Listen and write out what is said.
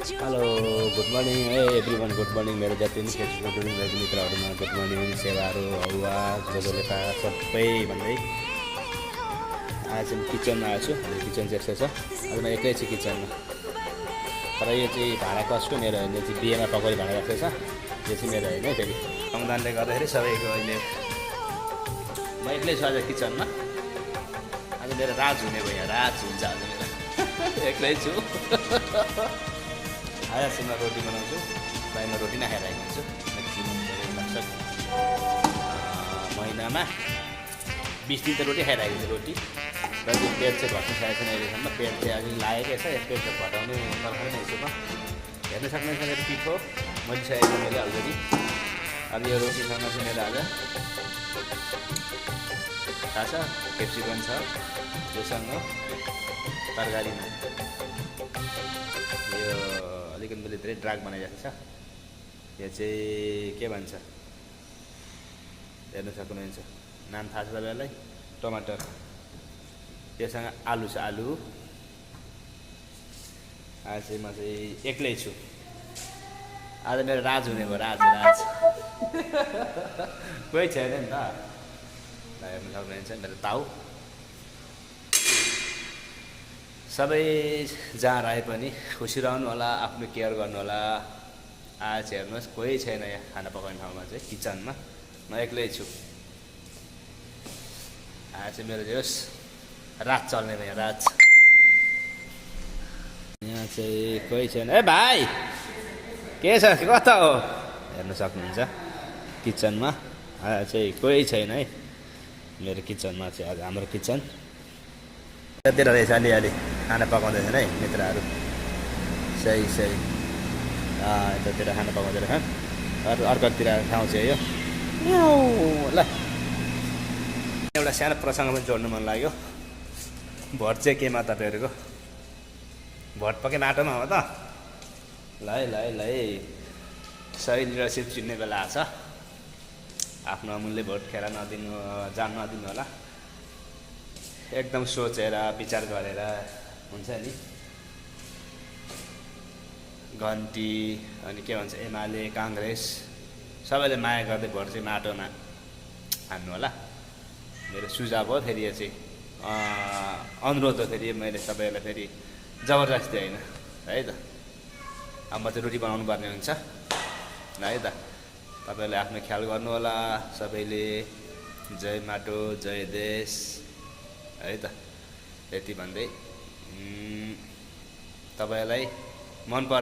Hello good morning everyone good morning मेरो जति पनि फेसबुकमा जोडिनु भएको मित्रहरूमा गुड मर्निङ सेवाहरू हौवा जोजोलेपा सबै भन्दै आज म किचनमा आएको छु। अनि किचन चाहिँ यस्तो छ, आज म एक्लै छु किचनमा। तर यो चाहिँ भाँडा कसको मेरो होइन, चाहिँ बिहेमा पकाउने भाँडा राखेको छ। यो चाहिँ मेरो होइन फेरि रमजानले गर्दाखेरि सबैको अहिले म एक्लै छु आज किचनमा। आज मेरो राज हुने भयो, राज हुन्छ आज मेरो एक्लै छु। आज चाहिँ म रोटी बनाउँछु, प्रायः म रोटी नै खाइरहेको हुन्छु म्याक्सिमम् धेरै लाग्छ। महिनामा 20 दिन त रोटी खाइरहेको छु रोटी। र त्यो पेट चाहिँ घट्न सकेको छैन अहिलेसम्म। पेट चाहिँ अलिक लागेकै छ, पेट चाहिँ घटाउने तर्खर नै छु म। हेर्न सक्नुहुन्छ मेरो पिठो मैले सकेको मैले अलरेडी। अब यो रोटीसँग चाहिँ मेरो आज थाहा छ क्याप्सिकम छ, त्योसँग तरकारीमा यो अलिकति मैले धेरै ड्राग बनाइरहेको छ। यो चाहिँ के भन्छ हेर्न सक्नुहुन्छ, नाम थाहा छ तपाईँहरूलाई, टमाटर। त्योसँग आलु छ, आलु। आज चाहिँ म चाहिँ एक्लै छु। आज मेरो राज हुने भयो, राज राज कोही छैन नि त। हेर्न सक्नुहुन्छ मेरो ताउ। सबै जहाँ रहे पनि खुसी रहनु होला, आफ्नो केयर गर्नु होला। आज हेर्नुहोस् कोही छैन यहाँ खाना पकाउने ठाउँमा चाहिँ, किचनमा म एक्लै छु। आज चाहिँ मेरो होस् रात चल्ने भयो, रात। यहाँ चाहिँ कोही छैन। ए भाइ के छ, कता हो? हेर्न सक्नुहुन्छ किचनमा आज चाहिँ कोही छैन है मेरो किचनमा चाहिँ। आज हाम्रो किचन यतातिर रहेछ, अलिअलि खाना पकाउँदैछन् है मित्रहरू। सही सही यतातिर खाना पकाउँदै रहेछन्। अर्कोतिर ठाउँ चाहिँ यो ल। एउटा सानो प्रसङ्ग पनि जोड्नु मन लाग्यो। भोट चाहिँ केमा तपाईँहरूको? भोट पक्कै माटोमा हो त? ल है ल है ल है, सही लिडरसिप चिन्ने बेला आएको छ। आफ्नो अमूल्य भोट खेर नदिनु, जान नदिनु होला। एकदम सोचेर विचार गरेर हुन्छ नि। घन्टी अनि के भन्छ एमाले काङ्ग्रेस सबैले माया गर्दै भोट चाहिँ माटोमा हान्नु होला। मेरो सुझाव हो, फेरि यो चाहिँ अनुरोध हो। फेरि मैले सबैलाई फेरि जबरजस्ती होइन है त। अब म चाहिँ रोटी बनाउनु पर्ने हुन्छ है त। तपाईँहरूले आफ्नो ख्याल गर्नु होला सबैले। जय माटो जय देश है त। यति भन्दै तपाईँलाई मन